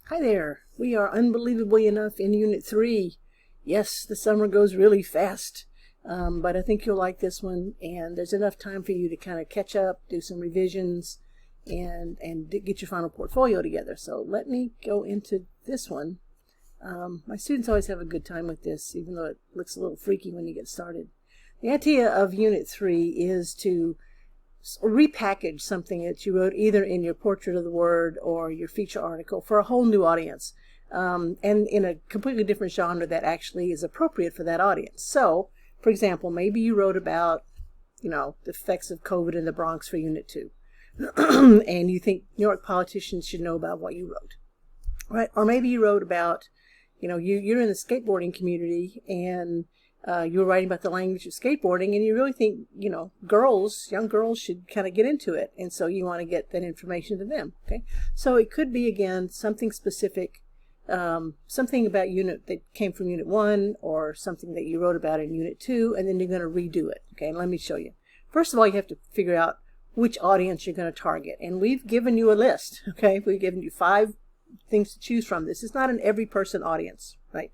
Hi there. We are unbelievably enough in Unit 3. Yes, the summer goes really fast, but I think you'll like this one, and there's enough time for you to kind of catch up, do some revisions, and get your final portfolio together. So let me go into this one. My students always have a good time with this, even though it looks a little freaky when you get started. The idea of Unit 3 is to repackage something that you wrote either in your portrait of the word or your feature article for a whole new audience, and in a completely different genre that actually is appropriate for that audience. So, for example, maybe you wrote about, the effects of COVID in the Bronx for Unit 2, and you think New York politicians should know about what you wrote, right? Or maybe you wrote about, you're in the skateboarding community, and you were writing about the language of skateboarding, and you really think, young girls should kind of get into it, and so you want to get that information to them. Okay, so it could be, again, something specific, something about unit that came from Unit 1, or something that you wrote about in Unit 2, and then you're going to redo it. Okay, and let me show you. First of all, you have to figure out which audience you're going to target, and we've given you a list. Okay, we've given you 5 things to choose from. This is not an every person audience, right?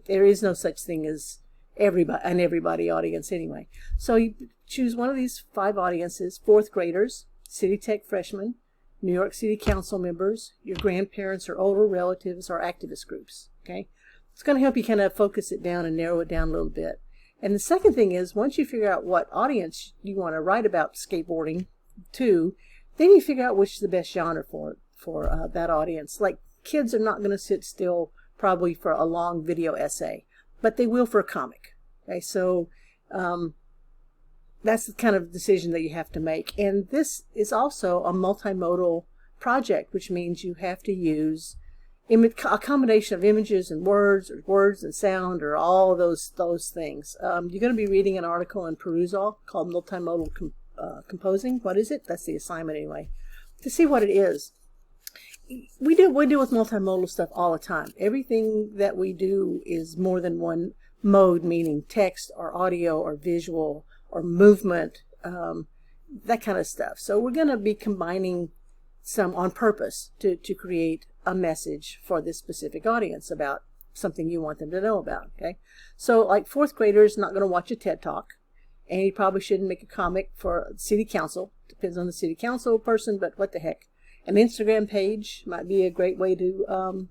There is no such thing as everybody audience anyway. So you choose one of these 5 audiences: 4th graders, City Tech freshmen, New York City Council members, your grandparents or older relatives, or activist groups. Okay, it's going to help you kind of focus it down and narrow it down a little bit. And the second thing is, once you figure out what audience you want to write about skateboarding to, then you figure out which is the best genre for that audience. Like, kids are not going to sit still probably for a long video essay, but they will for a comic. Okay, so that's the kind of decision that you have to make. And this is also a multimodal project, which means you have to use a combination of images and words, or words and sound, or all of those things. You're going to be reading an article in Perusall called Multimodal Composing. What is it? That's the assignment anyway. To see what it is. We deal with multimodal stuff all the time. Everything that we do is more than one mode, meaning text or audio or visual or movement, that kind of stuff. So we're going to be combining some on purpose to create a message for this specific audience about something you want them to know about. Okay, so like 4th graders not going to watch a TED Talk, and you probably shouldn't make a comic for city council. Depends on the city council person, but what the heck. An Instagram page might be a great way to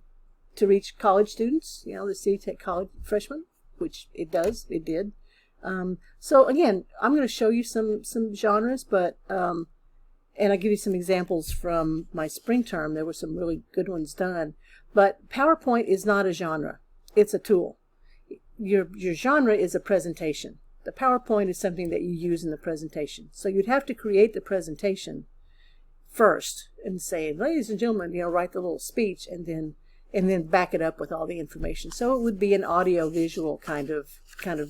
reach college students, the City Tech college freshmen, which it did. So again, I'm going to show you some genres, but and I'll give you some examples from my spring term. There were some really good ones done. But PowerPoint is not a genre. It's a tool. Your genre is a presentation. The PowerPoint is something that you use in the presentation. So you'd have to create the presentation first and say, ladies and gentlemen, write the little speech, and then back it up with all the information. So it would be an audio visual kind of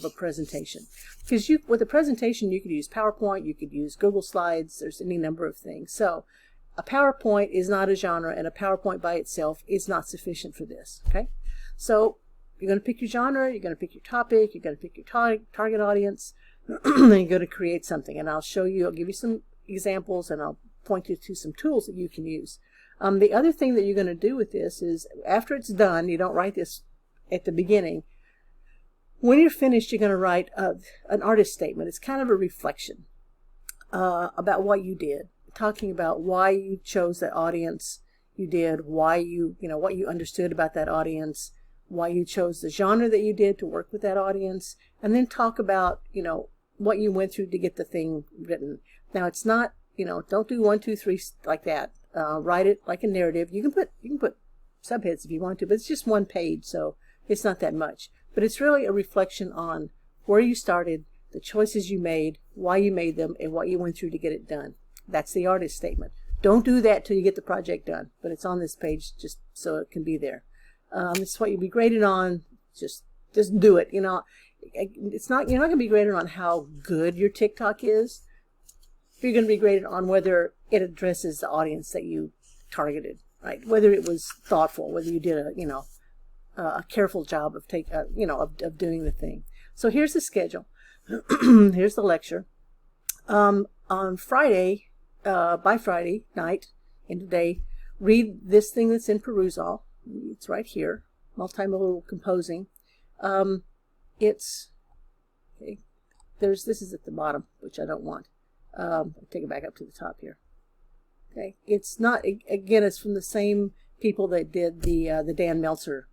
a presentation. Because with a presentation, you could use PowerPoint, you could use Google Slides, there's any number of things. So a PowerPoint is not a genre, and a PowerPoint by itself is not sufficient for this. Okay, so you're going to pick your genre, you're going to pick your topic, you're going to pick your target audience, and you're going to create something. And I'll give you some examples, and I'll point you to some tools that you can use. The other thing that you're going to do with this is, after it's done, you don't write this at the beginning. When you're finished, you're going to write an artist statement. It's kind of a reflection about what you did, talking about why you chose that audience you did, why what you understood about that audience, why you chose the genre that you did to work with that audience, and then talk about, what you went through to get the thing written. Now, it's not, don't do 1, 2, 3 like that. Write it like a narrative. You can put subheads if you want to, but it's just 1 page, so it's not that much. But it's really a reflection on where you started, the choices you made, why you made them, and what you went through to get it done. That's the artist statement. Don't do that till you get the project done, but it's on this page just so it can be there. This is what you'll be graded on. Just do it. It's not, you're not going to be graded on how good your TikTok is. You're going to be graded on whether it addresses the audience that you targeted, right? Whether it was thoughtful, whether you did a careful job of of doing the thing. So here's the schedule. Here's the lecture. On Friday, by Friday night, and today, read this thing that's in Perusall. It's right here, multimodal composing. It's, okay, this is at the bottom, which I don't want. I'll take it back up to the top here. Okay, it's not, again, it's from the same people that did the Dan Meltzer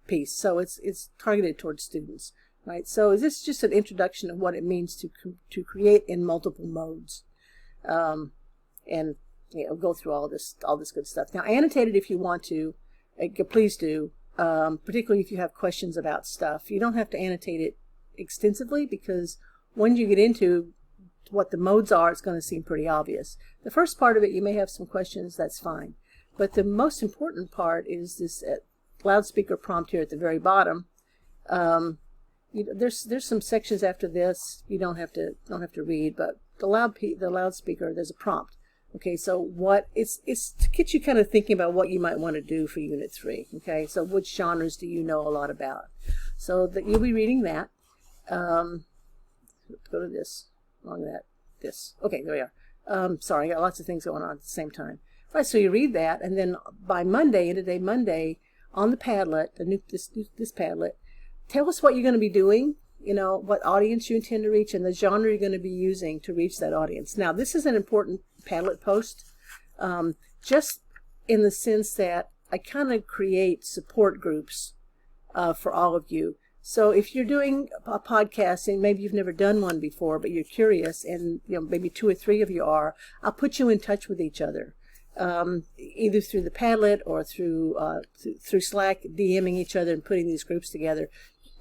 piece, so it's targeted towards students, right? So this is just an introduction of what it means to create in multiple modes, and go through all this good stuff. Now, annotate it if you want to. Please do, particularly if you have questions about stuff. You don't have to annotate it extensively, because when you get into what the modes are, it's going to seem pretty obvious. The first part of it, you may have some questions. That's fine. But the most important part is this loudspeaker prompt here at the very bottom. There's some sections after this you don't have to read, but the loudspeaker, there's a prompt. Okay, so it's to get you kind of thinking about what you might want to do for Unit 3. Okay, so which genres do you know a lot about? So that you'll be reading that. Go to this. Along this. Okay, there we are. Sorry, I got lots of things going on at the same time. Right, so you read that, and then by Monday, Monday, on the Padlet, this Padlet, tell us what you're going to be doing, what audience you intend to reach, and the genre you're going to be using to reach that audience. Now, this is an important Padlet post, just in the sense that I kind of create support groups for all of you. So if you're doing a podcast and maybe you've never done one before, but you're curious, and maybe 2 or 3 of you are, I'll put you in touch with each other, either through the Padlet or through Slack, DMing each other and putting these groups together.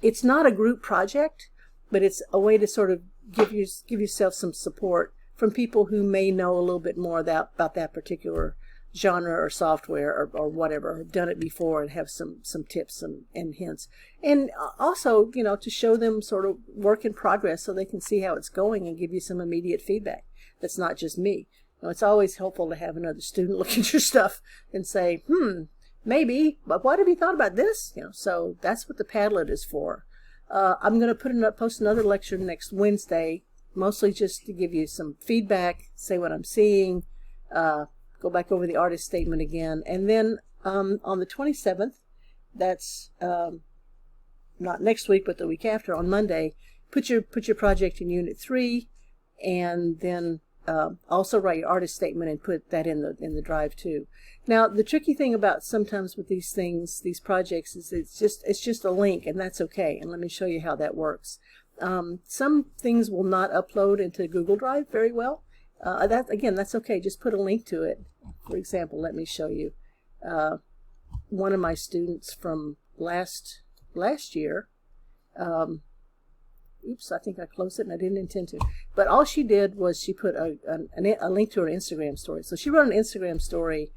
It's not a group project, but it's a way to sort of give yourself some support from people who may know a little bit more about that particular genre or software or whatever, have done it before and have some tips and hints. And also, to show them sort of work in progress so they can see how it's going and give you some immediate feedback. That's not just me. It's always helpful to have another student look at your stuff and say, maybe, but what have you thought about this? So that's what the Padlet is for. I'm going to post another lecture next Wednesday, mostly just to give you some feedback, say what I'm seeing, go back over the artist statement again, and then on the 27th, that's not next week but the week after, on Monday, put your project in Unit 3, and then also write your artist statement and put that in the drive too. Now, the tricky thing about sometimes with these things, these projects, is it's just a link, and that's okay. And let me show you how that works. Some things will not upload into Google Drive very well. That's okay. Just put a link to it. For example, let me show you. One of my students from last year. Oops, I think I closed it and I didn't intend to. But all she did was she put a link to her Instagram story. So she wrote an Instagram story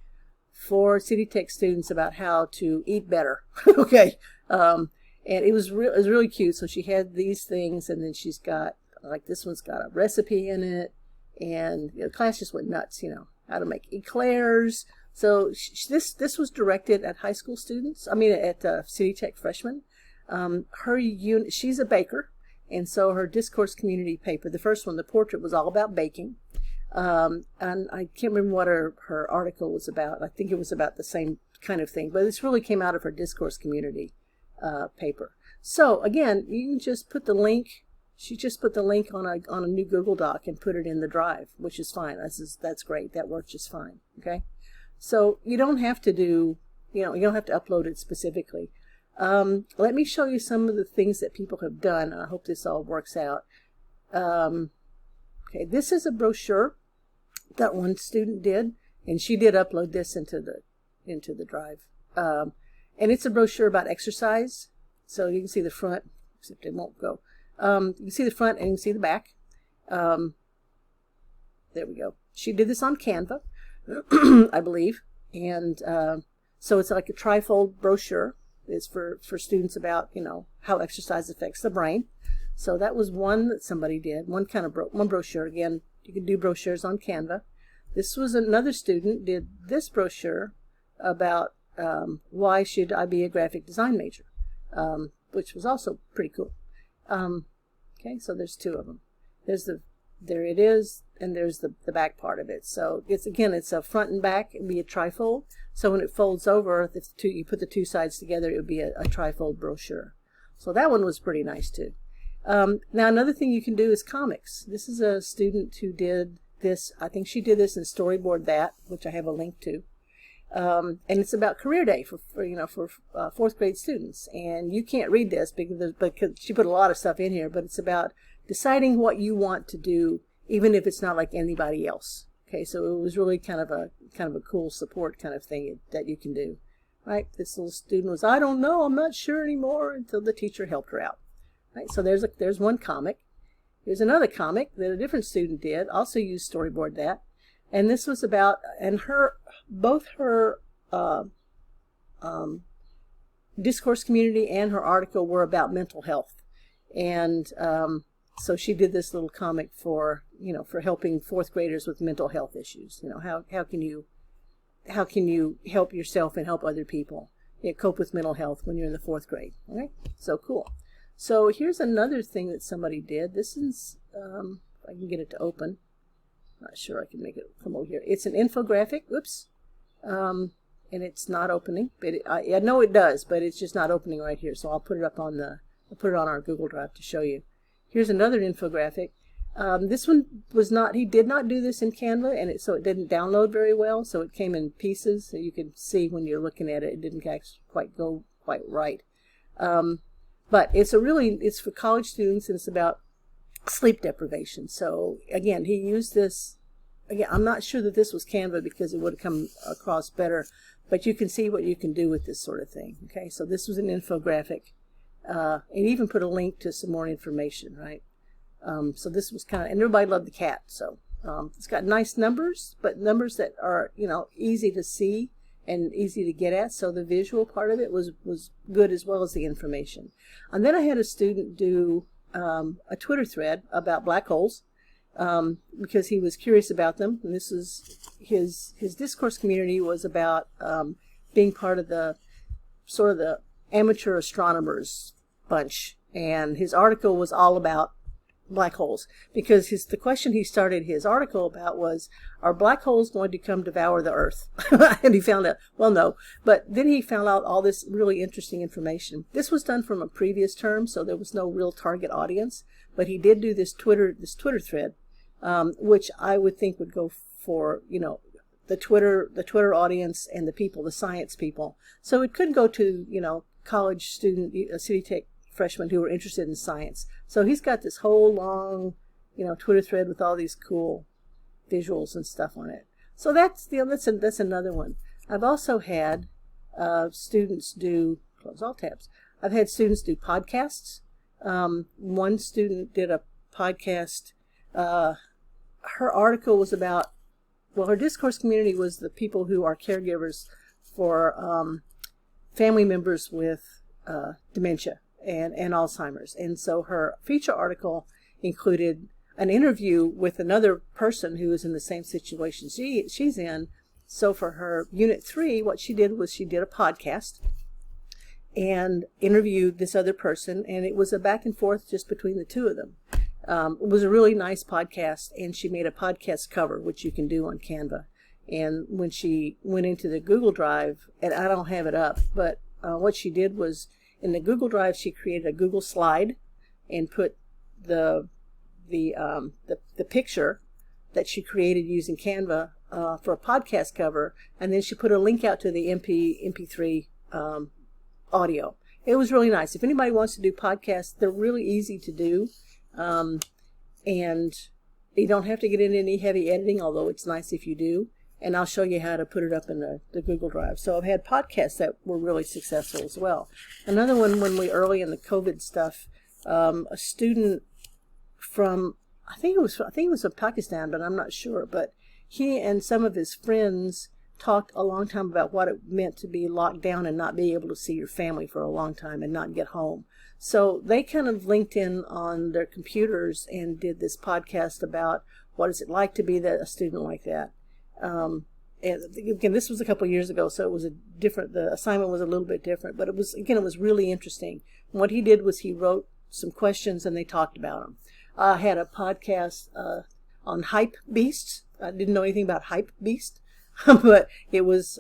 for City Tech students about how to eat better. Okay. And it was really cute. So she had these things, and then she's got, like, this one's got a recipe in it. And the class just went nuts, how to make eclairs. So this was directed at high school students. I mean, at City Tech freshmen. She's a baker, and so her discourse community paper, the first one, the portrait, was all about baking. And I can't remember what her article was about. I think it was about the same kind of thing, but this really came out of her discourse community paper. So again, you can just put the link. She just put the link on a new Google Doc and put it in the drive, which is fine. That's great. That works just fine. Okay, so you don't have to do, you don't have to upload it specifically. Let me show you some of the things that people have done. I hope this all works out. Okay, this is a brochure that one student did, and she did upload this into the drive. And it's a brochure about exercise. So you can see the front, except it won't go. You can see the front and you can see the back. There we go. She did this on Canva, I believe. And so it's like a trifold brochure. It's for students about, how exercise affects the brain. So that was one that somebody did, one brochure. Again, you can do brochures on Canva. This was another student did this brochure about why should I be a graphic design major, which was also pretty cool. Okay, so there's 2 of them. There's the there it is, and there's the back part of it. So it's a front and back. It'd be a trifold. So when it folds over, you put the two sides together, it would be a trifold brochure. So that one was pretty nice too. Now another thing you can do is comics. This is a student who did this. I think she did this in Storyboard That, which I have a link to. And it's about Career Day for fourth grade students. And you can't read this because she put a lot of stuff in here, but it's about deciding what you want to do, even if it's not like anybody else. Okay, so it was really kind of a cool support kind of thing that you can do. Right? This little student was, I don't know, I'm not sure anymore, until the teacher helped her out. Right? So there's one comic. Here's another comic that a different student did, also used Storyboard That. And this was about, and both her discourse community and her article were about mental health. And so she did this little comic for helping fourth graders with mental health issues. How can you help yourself and help other people cope with mental health when you're in the fourth grade? All right, so cool. So here's another thing that somebody did. This is, if I can get it to open. Not sure I can make it come over here. It's an infographic. Oops. And it's not opening. But I know it does, but it's just not opening right here. So I'll put it up on our Google Drive to show you. Here's another infographic. This one he did not do this in Canva, and so it didn't download very well. So it came in pieces. So you can see when you're looking at it, it didn't quite go quite right. But it's for college students, and it's about sleep deprivation. So again, he used this. Again, I'm not sure that this was Canva because it would have come across better, but you can see what you can do with this sort of thing. Okay, so this was an infographic, and even put a link to some more information, right? So this was and everybody loved the cat. So it's got nice numbers, but numbers that are easy to see and easy to get at. So the visual part of it was good, as well as the information. And then I had a student do a Twitter thread about black holes, because he was curious about them. And this is his discourse community was about being part of the amateur astronomers bunch, and his article was all about black holes, because the question he started his article about was, are black holes going to come devour the Earth? And he found out, well, no. But then he found out all this really interesting information. This was done from a previous term, so there was no real target audience. But he did do this Twitter thread, which I would think would go for the Twitter audience and the science people. So it could go to college student, City Tech freshmen who are interested in science. So he's got this whole long, Twitter thread with all these cool visuals and stuff on it. So that's another one. I've also had students do, close all tabs. I've had students do podcasts. One student did a podcast. Her article was about, her discourse community was the people who are caregivers for family members with dementia and Alzheimer's. And so her feature article included an interview with another person who was in the same situation she's in. So for her Unit 3, what she did was she did a podcast and interviewed this other person, and it was a back and forth just between the two of them. It was a really nice podcast, and she made a podcast cover, which you can do on Canva. And when she went into the Google Drive, and I don't have it up, but what she did was, in the Google Drive, she created a Google slide and put the picture that she created using Canva for a podcast cover, and then she put a link out to the MP3 audio. It was really nice. If anybody wants to do podcasts, they're really easy to do, and you don't have to get into any heavy editing, although it's nice if you do. And I'll show you how to put it up in the Google Drive. So I've had podcasts that were really successful as well. Another one, when we early in the COVID stuff, a student from, I think it was from Pakistan, but I'm not sure. But he and some of his friends talked a long time about what it meant to be locked down and not be able to see your family for a long time and not get home. So they kind of linked in on their computers and did this podcast about what is it like to be a student like that. And again, this was a couple of years ago, so it was the assignment was a little bit different, but it was really interesting. And what he did was he wrote some questions and they talked about them. I had a podcast on hype beasts. I didn't know anything about hype beast, but it was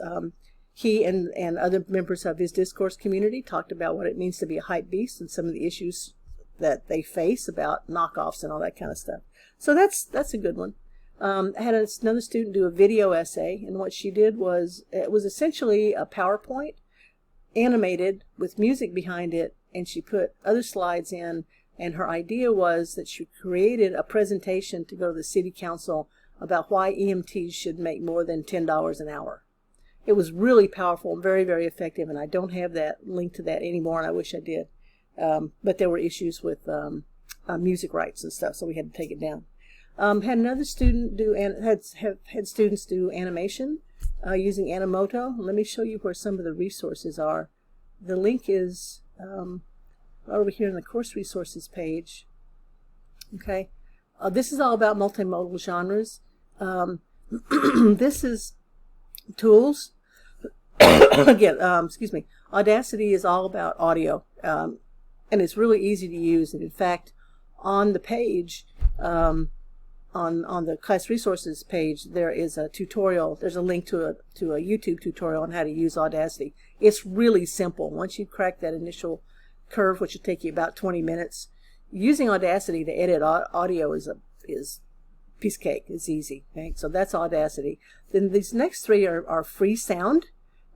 he and other members of his discourse community talked about what it means to be a hype beast and some of the issues that they face about knockoffs and all that kind of stuff. So that's a good one. I had another student do a video essay, and what she did was, it was essentially a PowerPoint animated with music behind it, and she put other slides in, and her idea was that she created a presentation to go to the city council about why EMTs should make more than $10 an hour. It was really powerful and very, very effective, and I don't have that link to that anymore, and I wish I did. But there were issues with music rights and stuff, so we had to take it down. Had another student do, had students do animation using Animoto. Let me show you where some of the resources are. The link is over here in the course resources page. Okay, this is all about multimodal genres. This is tools. Again, excuse me. Audacity is all about audio, and it's really easy to use. And in fact, on the page, on the class resources page, there is a tutorial. There's a link to a YouTube tutorial on how to use Audacity. It's really simple. Once you crack that initial curve, which will take you about 20 minutes, using Audacity to edit audio is piece of cake. It's easy. Okay? So that's Audacity. Then these next three are free sound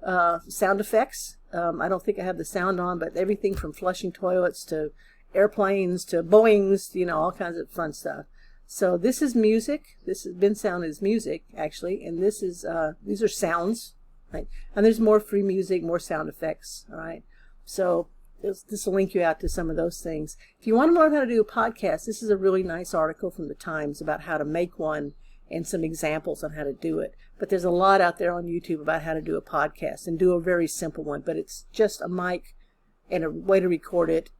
effects. I don't think I have the sound on, but everything from flushing toilets to airplanes to Boeings, you know, all kinds of fun stuff. So this is music. This is Bensound is music, actually, and this is these are sounds, right? And there's more free music, more sound effects. All right. So this will link you out to some of those things. If you want to learn how to do a podcast, this is a really nice article from the Times about how to make one and some examples on how to do it. But there's a lot out there on YouTube about how to do a podcast and do a very simple one. But it's just a mic and a way to record it,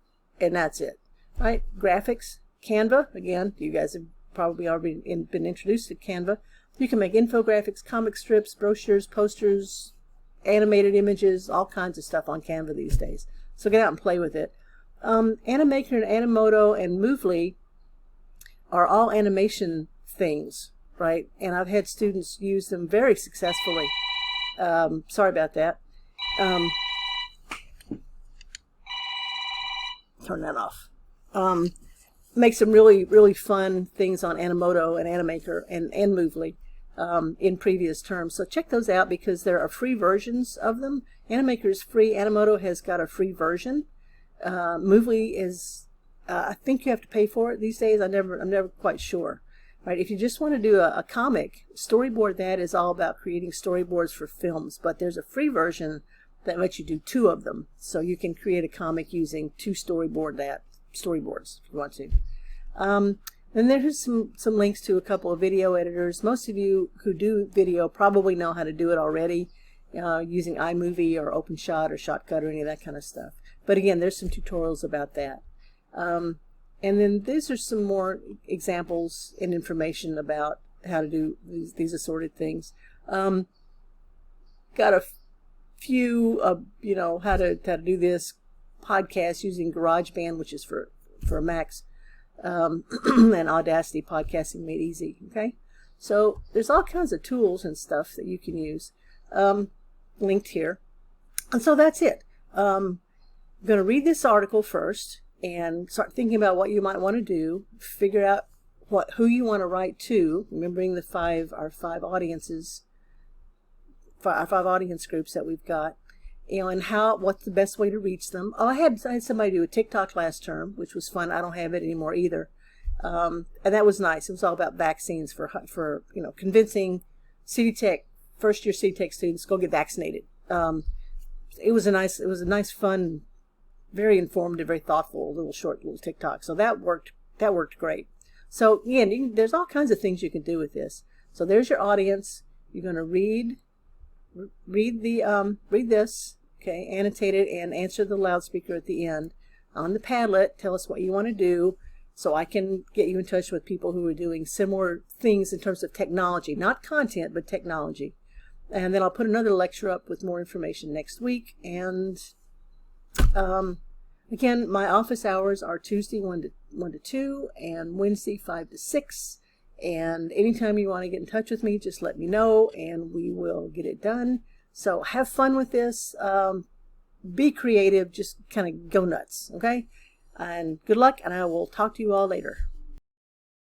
and that's it. All right. Graphics, Canva. Again, you guys have probably already been introduced to Canva. You can make infographics, comic strips, brochures, posters, animated images, all kinds of stuff on Canva these days. So get out and play with it. Animaker and Animoto and Movely are all animation things, right? And I've had students use them very successfully. Sorry about that. Turn that off. Make some really, really fun things on Animoto and Animaker and Movely in previous terms. So check those out because there are free versions of them. Animaker is free. Animoto has got a free version. Movely is, I think you have to pay for it these days. I'm never quite sure. Right? If you just want to do a comic, storyboard that is all about creating storyboards for films. But there's a free version that lets you do 2 of them. So you can create a comic using 2 storyboards if you want to. Then there's some links to a couple of video editors. Most of you who do video probably know how to do it already using iMovie or OpenShot or Shotcut or any of that kind of stuff. But again, there's some tutorials about that. And then these are some more examples and information about how to do these assorted things. Got a few, you know, how to do this podcast using GarageBand, which is for Macs, and Audacity podcasting made easy. Okay, so there's all kinds of tools and stuff that you can use, linked here. And so that's it. I'm going to read this article first and start thinking about what you might want to do. Figure out who you want to write to, remembering our 5 audiences, our 5 audience groups that we've got, you know, and what's the best way to reach them. Oh, I had somebody do a TikTok last term, which was fun. I don't have it anymore either, and that was nice. It was all about vaccines for you know, convincing first year City Tech students go get vaccinated. It was a nice, fun, very informative, very thoughtful short little TikTok. So that worked great. So again, there's all kinds of things you can do with this. So there's your audience. You're going to read this, okay, annotate it, and answer the loudspeaker at the end. On the Padlet, tell us what you want to do so I can get you in touch with people who are doing similar things in terms of technology, not content, but technology. And then I'll put another lecture up with more information next week. And Again, my office hours are Tuesday 1 to 2 and Wednesday 5 to 6. And anytime you want to get in touch with me, just let me know and we will get it done. So have fun with this. Be creative. Just kind of go nuts. Okay? And good luck, and I will talk to you all later.